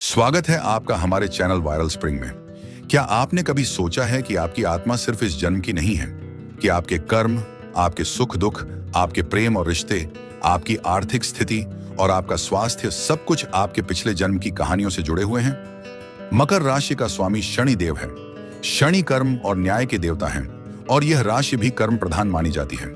स्वागत है आपका हमारे चैनल वायरल स्प्रिंग में। क्या आपने कभी सोचा है कि आपकी आत्मा सिर्फ इस जन्म की नहीं है, कि आपके कर्म, आपके सुख दुख, आपके प्रेम और रिश्ते, आपकी आर्थिक स्थिति और आपका स्वास्थ्य सब कुछ आपके पिछले जन्म की कहानियों से जुड़े हुए हैं। मकर राशि का स्वामी शनि देव है। शनि कर्म और न्याय के देवता हैं और यह राशि भी कर्म प्रधान मानी जाती है।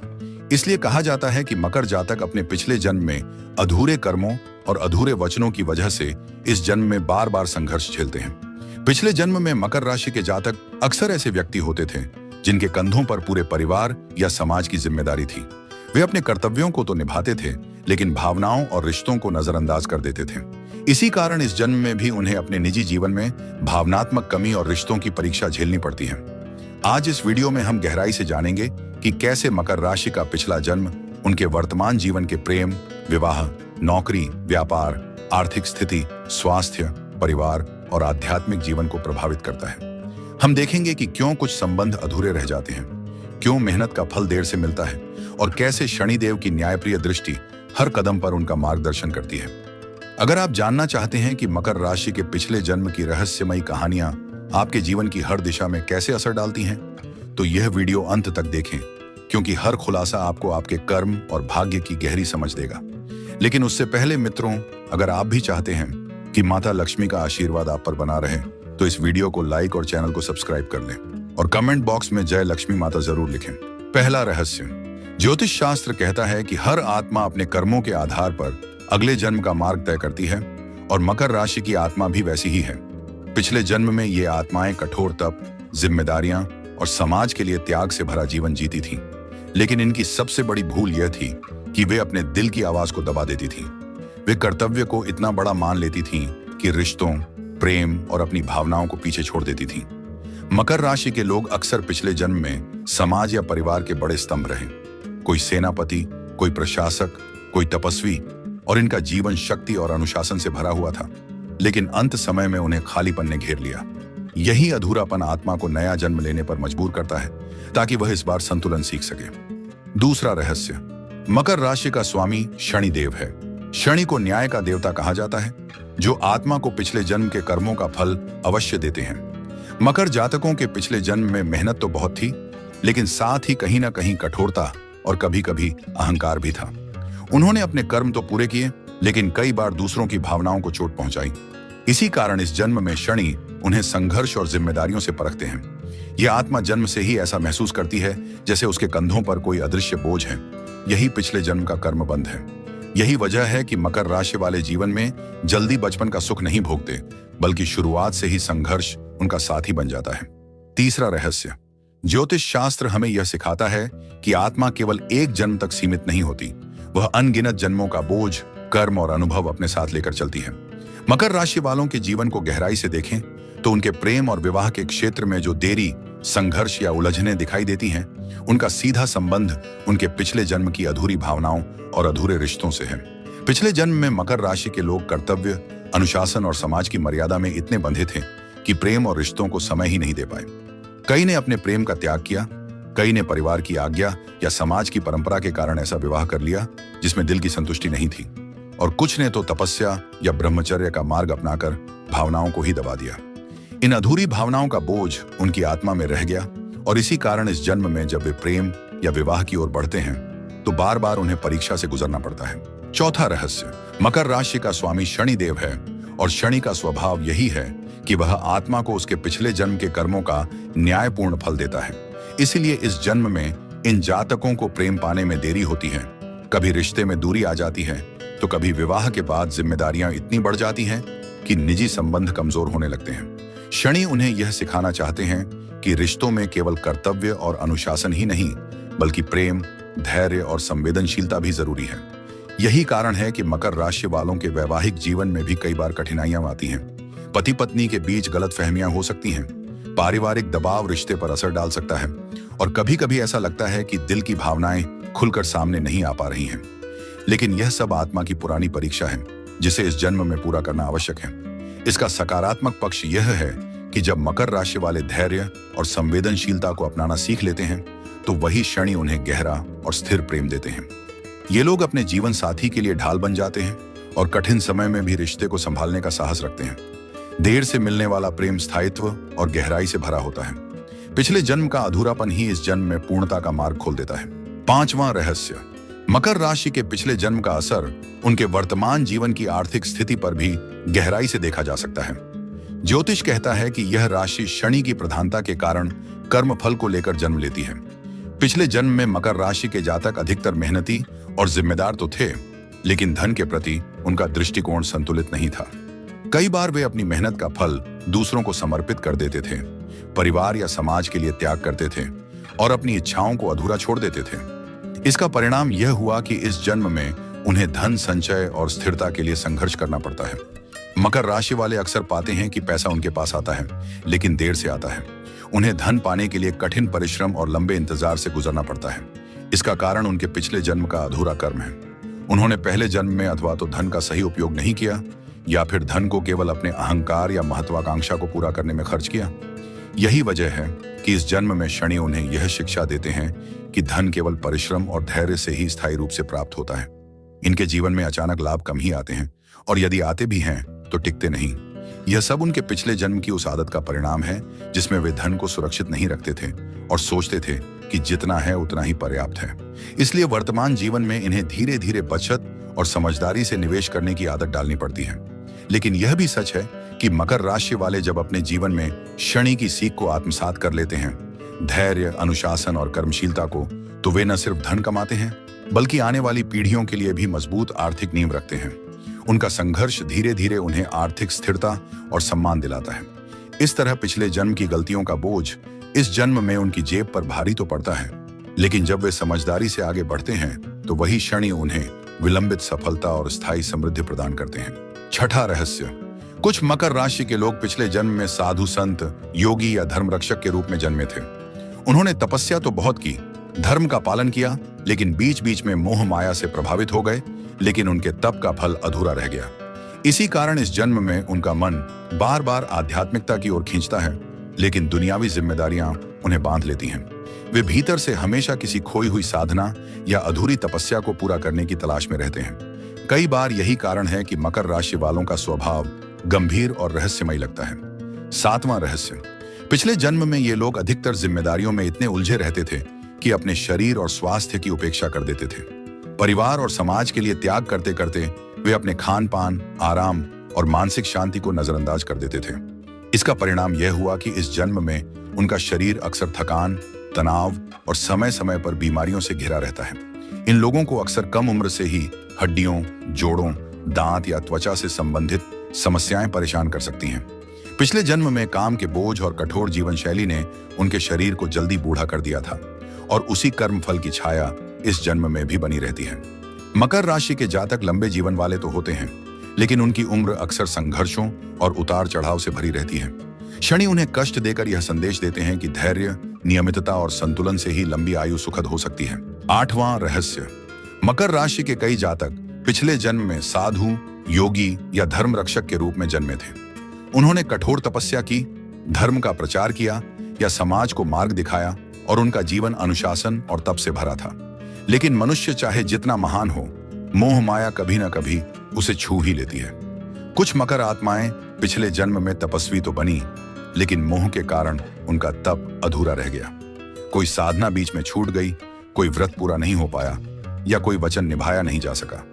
इसलिए कहा जाता है कि मकर जातक अपने पिछले जन्म में अधूरे कर्मों और अधूरे वचनों की वजह से इस जन्म में बार बार संघर्ष झेलते हैं। पिछले जन्म में मकर राशि के जातक अक्सर ऐसे व्यक्ति होते थे जिनके कंधों पर पूरे परिवार या समाज की जिम्मेदारी थी। वे अपने कर्तव्यों को तो निभाते थे, लेकिन भावनाओं और रिश्तों को नजरअंदाज कर देते थे। इसी कारण इस जन्म में भी उन्हें अपने निजी जीवन में भावनात्मक कमी और रिश्तों की परीक्षा झेलनी पड़ती है। आज इस वीडियो में हम गहराई से जानेंगे कि कैसे मकर राशि का पिछला जन्म उनके वर्तमान जीवन के प्रेम, विवाह, नौकरी, व्यापार, आर्थिक स्थिति, स्वास्थ्य, परिवार और आध्यात्मिक जीवन को प्रभावित करता है। हम देखेंगे कि क्यों कुछ संबंध अधूरे रह जाते हैं, क्यों मेहनत का फल देर से मिलता है और कैसे शनिदेव की न्यायप्रिय दृष्टि हर कदम पर उनका मार्गदर्शन करती है। अगर आप जानना चाहते हैं कि मकर राशि के पिछले जन्म की रहस्यमयी कहानियां आपके जीवन की हर दिशा में कैसे असर डालती हैं, तो यह वीडियो अंत तक देखें, क्योंकि हर खुलासा आपको आपके कर्म और भाग्य की गहरी समझ देगा। लेकिन उससे पहले मित्रों, अगर आप भी चाहते हैं कि माता लक्ष्मी का आशीर्वाद आप पर बना रहे, तो इस वीडियो को लाइक और चैनल को सब्सक्राइब कर लें और कमेंट बॉक्स में जय लक्ष्मी माता जरूर लिखें। पहला रहस्य। ज्योतिष शास्त्र कहता है कि हर आत्मा अपने कर्मों के आधार पर अगले जन्म का मार्ग तय करती है और मकर राशि की आत्मा भी वैसी ही है। पिछले जन्म में ये आत्माएं कठोर तप, जिम्मेदारियां और समाज के लिए त्याग से भरा जीवन जीती थीं। लेकिन इनकी सबसे बड़ी भूल यह थी कि वे अपने दिल की आवाज को दबा देती थीं। वे कर्तव्य को इतना बड़ा मान लेती थीं कि रिश्तों, प्रेम और अपनी भावनाओं को पीछे छोड़ देती थीं। मकर राशि के लोग अक्सर पिछले जन्म में समाज या परिवार के बड़े स्तंभ रहे। कोई सेनापति, कोई प्रशासक, कोई तपस्वी, और इनका जीवन शक्ति और अनुशासन से भरा हुआ था। लेकिन अंत समय में उन्हें खालीपन ने घेर लिया। यही अधूरापन आत्मा को नया जन्म लेने पर मजबूर करता है, ताकि वह इस बार संतुलन सीख सके। दूसरा रहस्य। मकर राशि का स्वामी शनि देव है। शनि को न्याय का देवता कहा जाता है, जो आत्मा को पिछले जन्म के कर्मों का फल अवश्य देते हैं। मकर जातकों के पिछले जन्म में मेहनत तो बहुत थी, लेकिन साथ ही कहीं ना कहीं कठोरता और कभी कभी अहंकार भी था। उन्होंने अपने कर्म तो पूरे किए, लेकिन कई बार दूसरों की भावनाओं को चोट पहुंचाई। इसी कारण इस जन्म में शनि उन्हें संघर्ष और जिम्मेदारियों से परखते हैं। यह आत्मा जन्म से ही ऐसा महसूस करती है जैसे उसके कंधों पर कोई अदृश्य बोझ है। यही पिछले जन्म का कर्म बंध है। यही वजह है कि मकर राशि वाले जीवन में जल्दी बचपन का सुख नहीं भोगते, बल्कि शुरुआत से ही संघर्ष उनका साथी बन जाता है। तीसरा रहस्य। ज्योतिष शास्त्र हमें यह सिखाता है कि आत्मा केवल एक जन्म तक सीमित नहीं होती। वह अनगिनत जन्मों का बोझ, कर्म और अनुभव अपने साथ लेकर चलती है। मकर राशि वालों के जीवन को गहराई से देखें तो उनके प्रेम और विवाह के क्षेत्र में जो देरी, संघर्ष या उलझनें दिखाई देती हैं, उनका सीधा संबंध उनके पिछले जन्म की अधूरी भावनाओं और अधूरे रिश्तों से है। पिछले जन्म में मकर राशि के लोग कर्तव्य, अनुशासन और समाज की मर्यादा में इतने बंधे थे कि प्रेम और रिश्तों को समय ही नहीं दे पाए। कई ने अपने प्रेम का त्याग किया, कई ने परिवार की आज्ञा या समाज की परंपरा के कारण ऐसा विवाह कर लिया जिसमें दिल की संतुष्टि नहीं थी, और कुछ ने तो तपस्या या ब्रह्मचर्य का मार्ग अपनाकर भावनाओं को ही दबा दिया। इन अधूरी भावनाओं का बोझ उनकी आत्मा में रह गया, और इसी कारण इस जन्म में जब वे प्रेम या विवाह की ओर बढ़ते हैं तो बार बार उन्हें परीक्षा से गुजरना पड़ता है। चौथा रहस्य। मकर राशि का स्वामी शनि देव है, और शनि का स्वभाव यही है कि वह आत्मा को उसके पिछले जन्म के कर्मों का न्यायपूर्ण फल देता है। इसीलिए इस जन्म में इन जातकों को प्रेम पाने में देरी होती है। कभी रिश्ते में दूरी आ जाती है, तो कभी विवाह के बाद जिम्मेदारियां इतनी बढ़ जाती हैं कि निजी संबंध कमजोर होने लगते हैं। शनि उन्हें यह सिखाना चाहते हैं कि रिश्तों में केवल कर्तव्य और अनुशासन ही नहीं, बल्कि प्रेम, धैर्य और संवेदनशीलता भी जरूरी है। यही कारण है कि मकर राशि वालों के वैवाहिक जीवन में भी कई बार कठिनाइयां आती हैं। पति पत्नी के बीच गलतफहमियां हो सकती हैं, पारिवारिक दबाव रिश्ते पर असर डाल सकता है, और कभी कभी ऐसा लगता है कि दिल की भावनाएं खुलकर सामने नहीं आ पा रही हैं। लेकिन यह सब आत्मा की पुरानी परीक्षा है, जिसे इस जन्म में पूरा करना आवश्यक है। इसका सकारात्मक पक्ष यह है कि जब मकर राशि वाले धैर्य और संवेदनशीलता को अपनाना सीख लेते हैं, तो वही शनि उन्हें गहरा और स्थिर प्रेम देते हैं। ये लोग अपने जीवन साथी के लिए ढाल बन जाते हैं और कठिन समय में भी रिश्ते को संभालने का साहस रखते हैं। देर से मिलने वाला प्रेम स्थायित्व और गहराई से भरा होता है। पिछले जन्म का अधूरापन ही इस जन्म में पूर्णता का मार्ग खोल देता है। पांचवां रहस्य, मकर राशि के पिछले जन्म का असर उनके वर्तमान जीवन की आर्थिक स्थिति पर भी गहराई से देखा जा सकता है। ज्योतिष कहता है कि यह राशि शनि की प्रधानता के कारण कर्म फल को लेकर जन्म लेती है। पिछले जन्म में मकर राशि के जातक अधिकतर मेहनती और जिम्मेदार तो थे, लेकिन धन के प्रति उनका दृष्टिकोण संतुलित नहीं था। कई बार वे अपनी मेहनत का फल दूसरों को समर्पित कर देते थे, परिवार या समाज के लिए त्याग करते थे और अपनी इच्छाओं को अधूरा छोड़ देते थे। इसका परिणाम यह हुआ कि इस जन्म में उन्हें धन संचय और स्थिरता के लिए संघर्ष करना पड़ता है। मकर राशि वाले अक्सर पाते हैं कि पैसा उनके पास आता है, लेकिन देर से आता है। उन्हें धन पाने के लिए कठिन परिश्रम और लंबे इंतजार से गुजरना पड़ता है। इसका कारण उनके पिछले जन्म का अधूरा कर्म है। उन्होंने पहले जन्म में अथवा तो धन का सही उपयोग नहीं किया, या फिर धन को केवल अपने अहंकार या महत्वाकांक्षा को पूरा करने में खर्च किया। यही वजह है कि इस जन्म में शनि उन्हें यह शिक्षा देते हैं कि धन केवल परिश्रम और धैर्य से ही स्थायी रूप से प्राप्त होता है। इनके जीवन में अचानक लाभ कम ही आते हैं, और यदि आते भी हैं तो टिकते नहीं। यह सब उनके पिछले जन्म की उस आदत का परिणाम है जिसमें वे धन को सुरक्षित नहीं रखते थे और सोचते थे कि जितना है उतना ही पर्याप्त है। इसलिए वर्तमान जीवन में इन्हें धीरे धीरे बचत और समझदारी से निवेश करने की आदत डालनी पड़ती है। लेकिन यह भी सच है कि मकर राशि वाले जब अपने जीवन में शनि की सीख को आत्मसात कर लेते हैं, धैर्य, अनुशासन और कर्मशीलता को, तो वे न सिर्फ धन कमाते हैं बल्कि आने वाली पीढ़ियों के लिए भी मजबूत आर्थिक नींव रखते हैं। उनका संघर्ष धीरे धीरे उन्हें आर्थिक स्थिरता और सम्मान दिलाता है। इस तरह पिछले जन्म की गलतियों का बोझ इस जन्म में उनकी जेब पर भारी तो पड़ता है, लेकिन जब वे समझदारी से आगे बढ़ते हैं तो वही शनि उन्हें विलंबित सफलता और स्थायी समृद्धि प्रदान करते हैं। छठा रहस्य, कुछ मकर राशि के लोग पिछले जन्म में साधु, संत, योगी या धर्म रक्षक के रूप में जन्मे थे। उन्होंने तपस्या तो बहुत की, धर्म का पालन किया, लेकिन बीच बीच में मोह माया से प्रभावित हो गए, लेकिन उनके तप का फल अधूरा रह गया। इसी कारण इस जन्म में उनका मन बार बार आध्यात्मिकता की ओर खींचता है, लेकिन दुनियावी जिम्मेदारियां उन्हें बांध लेती हैं। वे भीतर से हमेशा किसी खोई हुई साधना या अधूरी तपस्या को पूरा करने की तलाश में रहते हैं। कई बार यही कारण है कि मकर राशि वालों का स्वभाव गंभीर और रहस्यमय लगता है। सातवां रहस्य, पिछले जन्म में ये लोग अधिकतर जिम्मेदारियों में इतने उलझे रहते थे कि अपने शरीर और स्वास्थ्य की उपेक्षा कर देते थे। परिवार और समाज के लिए त्याग करते करते वे अपने खान पान, आराम और मानसिक शांति को नजरअंदाज कर देते थे। इसका परिणाम यह हुआ कि इस जन्म में उनका शरीर अक्सर थकान, तनाव और समय समय पर बीमारियों से घिरा रहता है। इन लोगों को अक्सर कम उम्र से ही हड्डियों, जोड़ों, दांत या त्वचा से संबंधित समस्याएं परेशान कर सकती हैं। पिछले जन्म में काम के बोझ और कठोर जीवन शैली ने उनके शरीर को जल्दी बूढ़ा कर दिया था, और उसी कर्म फल की छाया इस जन्म में भी बनी रहती है। मकर राशि के जातक लंबे जीवन वाले तो होते हैं, लेकिन उनकी उम्र अक्सर संघर्षों और उतार चढ़ाव से भरी रहती है। शनि उन्हें कष्ट देकर यह संदेश देते हैं कि धैर्य, नियमितता और संतुलन से ही लंबी आयु सुखद हो सकती है। आठवां रहस्य, मकर राशि के कई जातक पिछले जन्म में साधु, योगी या धर्म रक्षक के रूप में जन्मे थे। उन्होंने कठोर तपस्या की, धर्म का प्रचार किया या समाज को मार्ग दिखाया, और उनका जीवन अनुशासन और तप से भरा था। लेकिन मनुष्य चाहे जितना महान हो, मोह माया कभी न कभी उसे छू ही लेती है। कुछ मकर आत्माएं पिछले जन्म में तपस्वी तो बनी, लेकिन मोह के कारण उनका तप अधूरा रह गया। कोई साधना बीच में छूट गई, कोई व्रत पूरा नहीं हो पाया, या कोई वचन निभाया नहीं जा सका।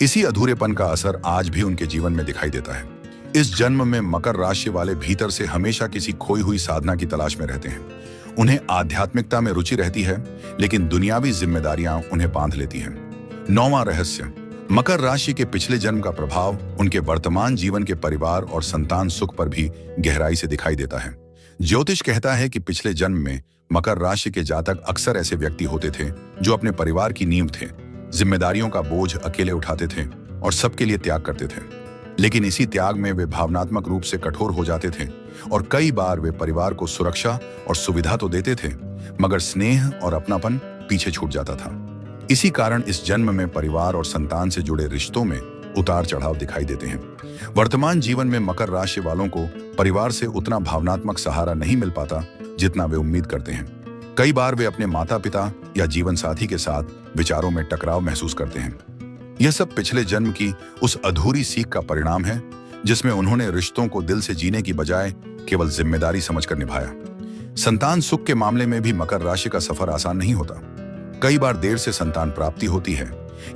इसी अधूरेपन का असर आज भी उनके जीवन में दिखाई देता है। इस जन्म में मकर राशि वाले भीतर से हमेशा किसी खोई हुई साधना की तलाश में रहते हैं। उन्हें आध्यात्मिकता में रुचि रहती है, लेकिन दुनियावी जिम्मेदारियां उन्हें बांध लेती हैं। नौवां रहस्य, मकर राशि के पिछले जन्म का प्रभाव उनके वर्तमान जीवन के परिवार और संतान सुख पर भी गहराई से दिखाई देता है। ज्योतिष कहता है कि पिछले जन्म में मकर राशि के जातक अक्सर ऐसे व्यक्ति होते थे जो अपने परिवार की नींव थे, जिम्मेदारियों का बोझ अकेले उठाते थे और सबके लिए त्याग करते थे। लेकिन इसी त्याग में वे भावनात्मक रूप से कठोर हो जाते थे, और कई बार वे परिवार को सुरक्षा और सुविधा तो देते थे, मगर स्नेह और अपनापन पीछे छूट जाता था। इसी कारण इस जन्म में परिवार और संतान से जुड़े रिश्तों में उतार चढ़ाव दिखाई देते हैं। वर्तमान जीवन में मकर राशि वालों को परिवार से उतना भावनात्मक सहारा नहीं मिल पाता जितना वे उम्मीद करते हैं। कई बार वे अपने माता पिता या जीवन साथी के साथ विचारों में टकराव महसूस करते हैं। यह सब पिछले जन्म की उस अधूरी सीख का परिणाम है जिसमें उन्होंने रिश्तों को दिल से जीने की बजाय केवल जिम्मेदारी समझकर निभाया। संतान सुख के मामले में भी मकर राशि का सफर आसान नहीं होता। कई बार देर से संतान प्राप्ति होती है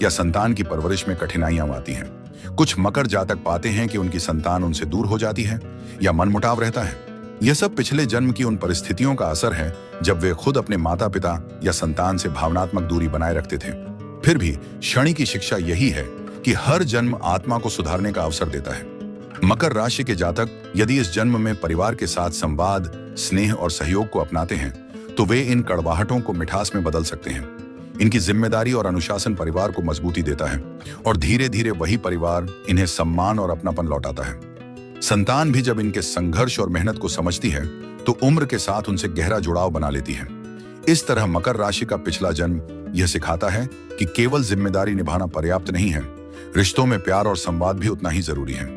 या संतान की परवरिश में कठिनाइयां आती हैं। कुछ मकर जातक पाते हैं कि उनकी संतान उनसे दूर हो जाती है या मनमुटाव रहता है। यह सब पिछले जन्म की उन परिस्थितियों का असर है जब वे खुद अपने माता पिता या संतान से भावनात्मक दूरी बनाए रखते थे। फिर भी शनि की शिक्षा यही है कि हर जन्म आत्मा को सुधारने का अवसर देता है। मकर राशि के जातक यदि इस जन्म में परिवार के साथ संवाद, स्नेह और सहयोग को अपनाते हैं तो वे इन कड़वाहटों को मिठास में बदल सकते हैं। इनकी जिम्मेदारी और अनुशासन परिवार को मजबूती देता है और धीरे धीरे वही परिवार इन्हें सम्मान और अपनापन लौटाता है। संतान भी जब इनके संघर्ष और मेहनत को समझती है तो उम्र के साथ उनसे गहरा जुड़ाव बना लेती है। इस तरह मकर राशि का पिछला जन्म यह सिखाता है कि केवल जिम्मेदारी निभाना पर्याप्त नहीं है, रिश्तों में प्यार और संवाद भी उतना ही जरूरी है।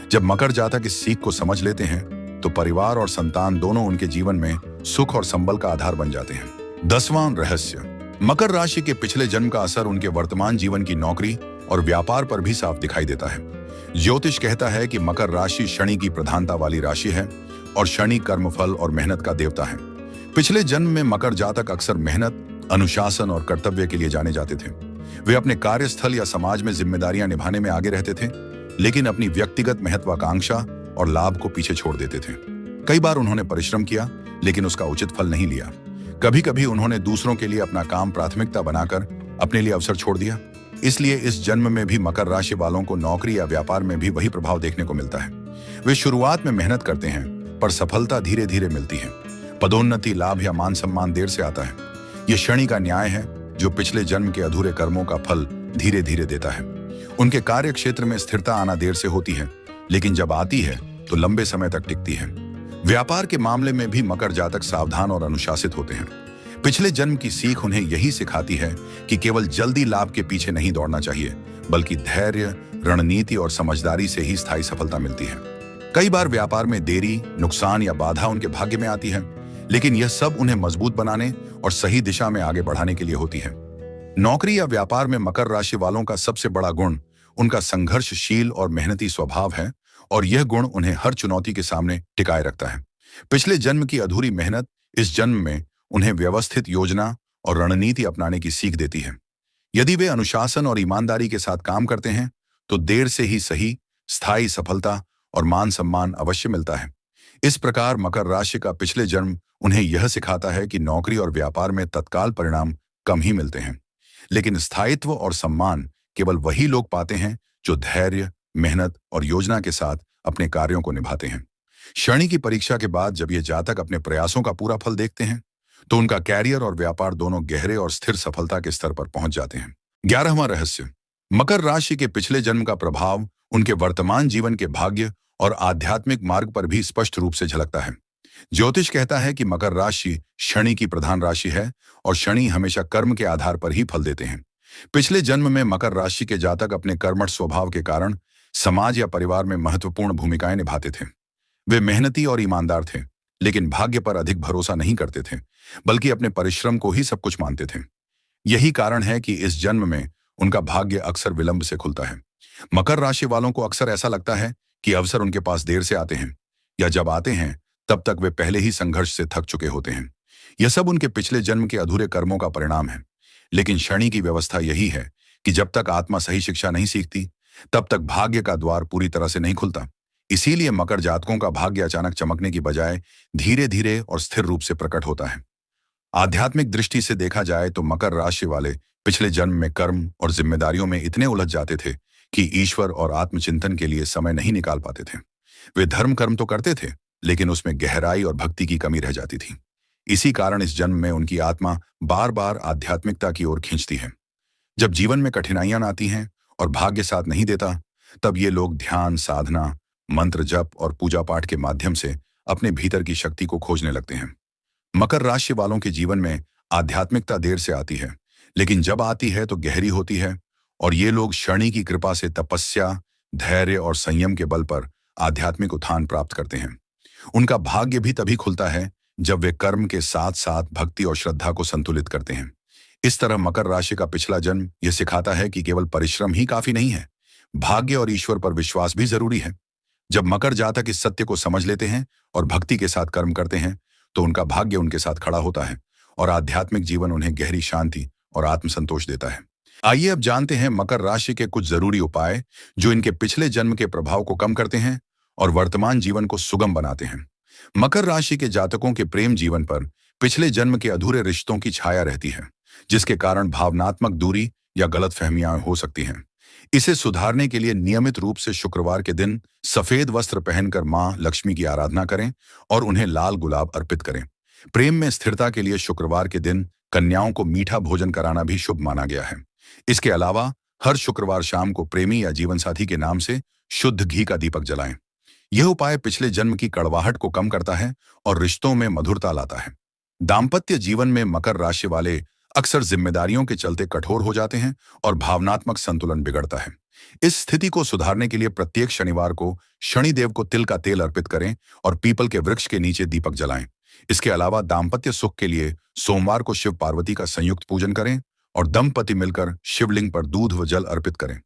जब मकर जातक इस सीख को समझ लेते हैं तो परिवार और संतान दोनों उनके जीवन में सुख और संबल का आधार बन जाते हैं। 10वां रहस्य, मकर राशि के पिछले जन्म का असर उनके वर्तमान जीवन की नौकरी और व्यापार पर भी साफ दिखाई देता है। ज्योतिष कहता है कि मकर राशि शनि की प्रधानता वाली राशि है और शनि कर्मफल और मेहनत का देवता है। पिछले जन्म में मकर जातक अक्सर मेहनत, अनुशासन और कर्तव्य के लिए जाने जाते थे। वे अपने कार्यस्थल या समाज में जिम्मेदारियां निभाने में आगे रहते थे, लेकिन अपनी व्यक्तिगत महत्वाकांक्षा और लाभ को पीछे छोड़ देते थे। कई बार उन्होंने परिश्रम किया लेकिन उसका उचित फल नहीं लिया। कभी कभी उन्होंने दूसरों के लिए अपना काम प्राथमिकता बनाकर अपने लिए अवसर छोड़ दिया। इसलिए इस जन्म में भी मकर राशि वालों को नौकरी या व्यापार में भी वही प्रभाव देखने को मिलता है। वे शुरुआत में मेहनत करते हैं पर सफलता धीरे धीरे मिलती है। पदोन्नति, लाभ या मान सम्मान देर से आता है। यह शनि का न्याय है जो पिछले जन्म के अधूरे कर्मों का फल धीरे धीरे देता है। उनके कार्य क्षेत्र में स्थिरता आना देर से होती है, लेकिन जब आती है तो लंबे समय तक टिकती है। व्यापार के मामले में भी मकर जातक सावधान और अनुशासित होते हैं। पिछले जन्म की सीख उन्हें यही सिखाती है कि केवल जल्दी लाभ के पीछे नहीं दौड़ना चाहिए, बल्कि धैर्य, रणनीति और समझदारी से ही स्थायी सफलता मिलती है। कई बार व्यापार में देरी, नुकसान या बाधा उनके भाग्य में आती है, लेकिन यह सब उन्हें मजबूत बनाने और सही दिशा में आगे बढ़ाने के लिए होती है। नौकरी या व्यापार में मकर राशि वालों का सबसे बड़ा गुण उनका संघर्षशील और मेहनती स्वभाव है और यह गुण उन्हें हर चुनौती के सामने टिकाए रखता है। पिछले जन्म की अधूरी मेहनत इस जन्म में उन्हें व्यवस्थित योजना और रणनीति अपनाने की सीख देती है। यदि वे अनुशासन और ईमानदारी के साथ काम करते हैं तो देर से ही सही, स्थायी सफलता और मान सम्मान अवश्य मिलता है। इस प्रकार मकर राशि का पिछले जन्म उन्हें यह सिखाता है कि नौकरी और व्यापार में तत्काल परिणाम कम ही मिलते हैं, लेकिन स्थायित्व और सम्मान केवल वही लोग पाते हैं जो धैर्य, मेहनत और योजना के साथ अपने कार्यों को निभाते हैं। शनि की परीक्षा के बाद जब ये जातक अपने प्रयासों का पूरा फल देखते हैं तो उनका कैरियर और व्यापार दोनों गहरे और स्थिर सफलता के स्तर पर पहुंच जाते हैं। 11वां रहस्य, मकर राशि के पिछले जन्म का प्रभाव उनके वर्तमान जीवन के भाग्य और आध्यात्मिक मार्ग पर भी स्पष्ट रूप से झलकता है। ज्योतिष कहता है कि मकर राशि शनि की प्रधान राशि है और शनि हमेशा कर्म के आधार पर ही फल देते हैं। पिछले जन्म में मकर राशि के जातक अपने कर्मठ स्वभाव के कारण समाज या परिवार में महत्वपूर्ण भूमिकाएं निभाते थे। वे मेहनती और ईमानदार थे, लेकिन भाग्य पर अधिक भरोसा नहीं करते थे, बल्कि अपने परिश्रम को ही सब कुछ मानते थे। यही कारण है कि इस जन्म में उनका भाग्य अक्सर विलंब से खुलता है। मकर राशि वालों को अक्सर ऐसा लगता है कि अवसर उनके पास देर से आते हैं, या जब आते हैं तब तक वे पहले ही संघर्ष से थक चुके होते हैं। यह सब उनके पिछले जन्म के अधूरे कर्मों का परिणाम है। लेकिन शनि की व्यवस्था यही है कि जब तक आत्मा सही शिक्षा नहीं सीखती तब तक भाग्य का द्वार पूरी तरह से नहीं खुलता। इसीलिए मकर जातकों का भाग्य अचानक चमकने की बजाय धीरे धीरे और स्थिर रूप से प्रकट होता है। आध्यात्मिक दृष्टि से देखा जाए तो मकर राशि वाले पिछले जन्म में कर्म और जिम्मेदारियों में इतने उलझ जाते थे कि ईश्वर और आत्मचिंतन के लिए समय नहीं निकाल पाते थे। वे धर्म कर्म तो करते थे, लेकिन उसमें गहराई और भक्ति की कमी रह जाती थी। इसी कारण इस जन्म में उनकी आत्मा बार बार आध्यात्मिकता की ओर खींचती है। जब जीवन में कठिनाइयां आती हैं और भाग्य साथ नहीं देता, तब ये लोग ध्यान, साधना, मंत्र जप और पूजा पाठ के माध्यम से अपने भीतर की शक्ति को खोजने लगते हैं। मकर राशि वालों के जीवन में आध्यात्मिकता देर से आती है, लेकिन जब आती है तो गहरी होती है और ये लोग शनि की कृपा से तपस्या, धैर्य और संयम के बल पर आध्यात्मिक उत्थान प्राप्त करते हैं। उनका भाग्य भी तभी खुलता है जब वे कर्म के साथ साथ भक्ति और श्रद्धा को संतुलित करते हैं। इस तरह मकर राशि का पिछला जन्म यह सिखाता है कि केवल परिश्रम ही काफी नहीं है, भाग्य और ईश्वर पर विश्वास भी जरूरी है। जब मकर जातक इस सत्य को समझ लेते हैं और भक्ति के साथ कर्म करते हैं तो उनका भाग्य उनके साथ खड़ा होता है और आध्यात्मिक जीवन उन्हें गहरी शांति और आत्मसंतोष देता है। आइए अब जानते हैं मकर राशि के कुछ जरूरी उपाय जो इनके पिछले जन्म के प्रभाव को कम करते हैं और वर्तमान जीवन को सुगम बनाते हैं। मकर राशि के जातकों के प्रेम जीवन पर पिछले जन्म के अधूरे रिश्तों की छाया रहती है, जिसके कारण भावनात्मक दूरी या गलतफहमियां हो सकती हैं। इसे सुधारने के लिए नियमित रूप से शुक्रवार के दिन सफेद वस्त्र पहनकर मां लक्ष्मी की आराधना करें और उन्हें लाल गुलाब अर्पित करें। प्रेम में स्थिरता के लिए शुक्रवार के दिन कन्याओं को मीठा भोजन कराना भी शुभ माना गया है। इसके अलावा हर शुक्रवार शाम को प्रेमी या जीवनसाथी के नाम से शुद्ध घी का दीपक जलाएं। यह उपाय पिछले जन्म की कड़वाहट को कम करता है और रिश्तों में मधुरता लाता है। दाम्पत्य जीवन में मकर राशि वाले अक्सर जिम्मेदारियों के चलते कठोर हो जाते हैं और भावनात्मक संतुलन बिगड़ता है। इस स्थिति को सुधारने के लिए प्रत्येक शनिवार को शनिदेव को तिल का तेल अर्पित करें और पीपल के वृक्ष के नीचे दीपक जलाएं। इसके अलावा दाम्पत्य सुख के लिए सोमवार को शिव पार्वती का संयुक्त पूजन करें और दंपति मिलकर शिवलिंग पर दूध व जल अर्पित करें।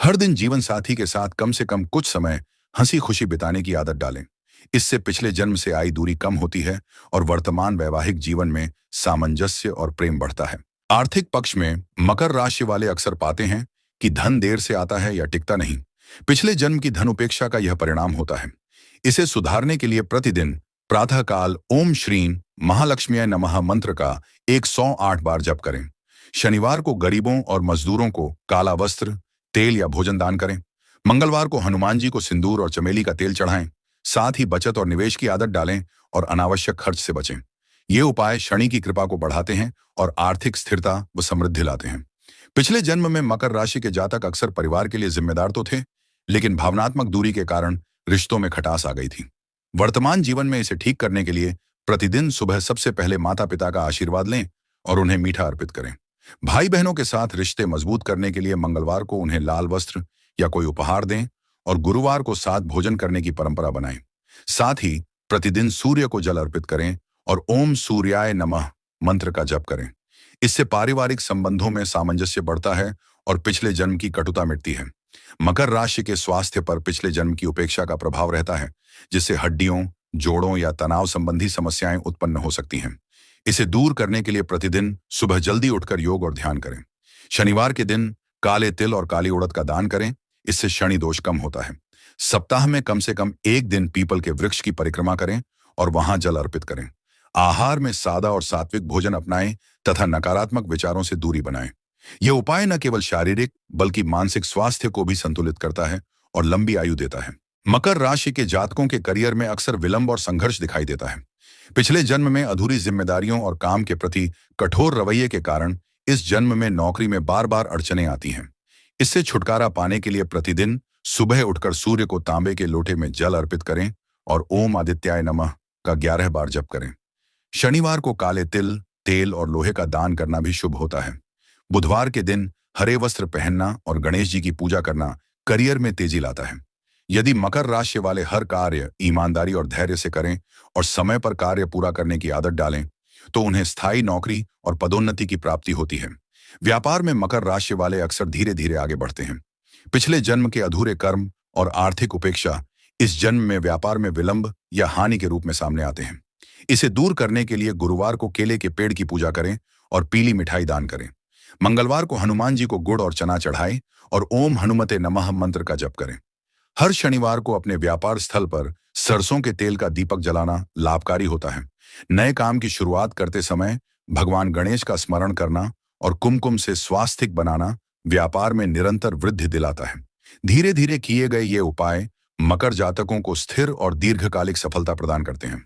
हर दिन जीवन साथी के साथ कम से कम कुछ समय हंसी खुशी बिताने की आदत डालें। इससे पिछले जन्म से आई दूरी कम होती है और वर्तमान वैवाहिक जीवन में सामंजस्य और प्रेम बढ़ता है। आर्थिक पक्ष में मकर राशि वाले अक्सर पाते हैं कि धन देर से आता है या टिकता नहीं। पिछले जन्म की धन उपेक्षा का यह परिणाम होता है। इसे सुधारने के लिए प्रतिदिन प्रातःकाल ओम श्रीं महालक्ष्मीय नमः मंत्र का 108 बार जप करें। शनिवार को गरीबों और मजदूरों को काला वस्त्र, तेल या भोजन दान करें। मंगलवार को हनुमान जी को सिंदूर और चमेली का तेल चढ़ाएं। साथ ही बचत और निवेश की आदत डालें और अनावश्यक खर्च से बचें। ये उपाय शनि की कृपा को बढ़ाते हैं और आर्थिक स्थिरता व समृद्धि लाते हैं। पिछले जन्म में मकर राशि के जातक अक्सर परिवार के लिए जिम्मेदार तो थे, लेकिन भावनात्मक दूरी के कारण रिश्तों में खटास आ गई थी। वर्तमान जीवन में इसे ठीक करने के लिए प्रतिदिन सुबह सबसे पहले माता पिता का आशीर्वाद लें और उन्हें मीठा अर्पित करें। भाई बहनों के साथ रिश्ते मजबूत करने के लिए मंगलवार को उन्हें लाल वस्त्र या कोई उपहार दें और गुरुवार को साथ भोजन करने की परंपरा बनाएं। साथ ही प्रतिदिन सूर्य को जल अर्पित करें और ओम सूर्याय नमः मंत्र का जप करें। इससे पारिवारिक संबंधों में सामंजस्य बढ़ता है और पिछले जन्म की कटुता मिटती है। मकर राशि के स्वास्थ्य पर पिछले जन्म की उपेक्षा का प्रभाव रहता है, जिससे हड्डियों, जोड़ों या तनाव संबंधी समस्याएं उत्पन्न हो सकती हैं। इसे दूर करने के लिए प्रतिदिन सुबह जल्दी उठकर योग और ध्यान करें। शनिवार के दिन काले तिल और काली उड़द का दान करें। इससे शनि दोष कम होता है। सप्ताह में कम से कम एक दिन पीपल के वृक्ष की परिक्रमा करें और वहां जल अर्पित करें। आहार में सादा और सात्विक भोजन अपनाएं तथा नकारात्मक विचारों से दूरी बनाएं। यह उपाय न केवल शारीरिक बल्कि मानसिक स्वास्थ्य को भी संतुलित करता है और लंबी आयु देता है। मकर राशि के जातकों के करियर में अक्सर विलंब और संघर्ष दिखाई देता है। पिछले जन्म में अधूरी जिम्मेदारियों और काम के प्रति कठोर रवैये के कारण इस जन्म में नौकरी में बार बार अड़चनें आती हैं। इससे छुटकारा पाने के लिए प्रतिदिन सुबह उठकर सूर्य को तांबे के लोटे में जल अर्पित करें और ओम आदित्याय नमः का 11 बार जप करें। शनिवार को काले तिल, तेल और लोहे का दान करना भी शुभ होता है। बुधवार के दिन हरे वस्त्र पहनना और गणेश जी की पूजा करना करियर में तेजी लाता है। यदि मकर राशि वाले हर कार्य ईमानदारी और धैर्य से करें और समय पर कार्य पूरा करने की आदत डालें तो उन्हें स्थायी नौकरी और पदोन्नति की प्राप्ति होती है। व्यापार में मकर राशि वाले अक्सर धीरे धीरे आगे बढ़ते हैं। पिछले जन्म के अधूरे कर्म और आर्थिक उपेक्षा इस जन्म में व्यापार में विलंब या हानि के रूप में सामने आते हैं। इसे दूर करने के लिए गुरुवार को केले के पेड़ की पूजा करें और पीली मिठाई दान करें। मंगलवार को हनुमान जी को गुड़ और चना चढ़ाएं और ओम हनुमते नमः मंत्र का जप करें। हर शनिवार को अपने व्यापार स्थल पर सरसों के तेल का दीपक जलाना लाभकारी होता है। नए काम की शुरुआत करते समय भगवान गणेश का स्मरण करना और कुमकुम से स्वास्तिक बनाना व्यापार में निरंतर वृद्धि दिलाता है। धीरे धीरे किए गए ये उपाय मकर जातकों को स्थिर और दीर्घकालिक सफलता प्रदान करते हैं।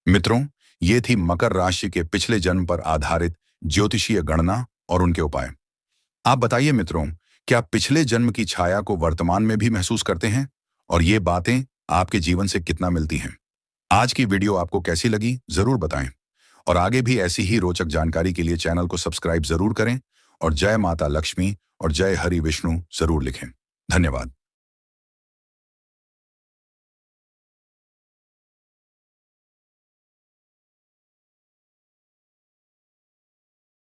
मित्रों, ये थी मकर राशि के पिछले जन्म पर आधारित ज्योतिषीय गणना और उनके उपाय। आप बताइए मित्रों, क्या पिछले जन्म की छाया को वर्तमान में भी महसूस करते हैं और ये बातें आपके जीवन से कितना मिलती हैं? आज की वीडियो आपको कैसी लगी जरूर बताएं और आगे भी ऐसी ही रोचक जानकारी के लिए चैनल को सब्सक्राइब जरूर करें और जय माता लक्ष्मी और जय हरि विष्णु जरूर लिखें। धन्यवाद।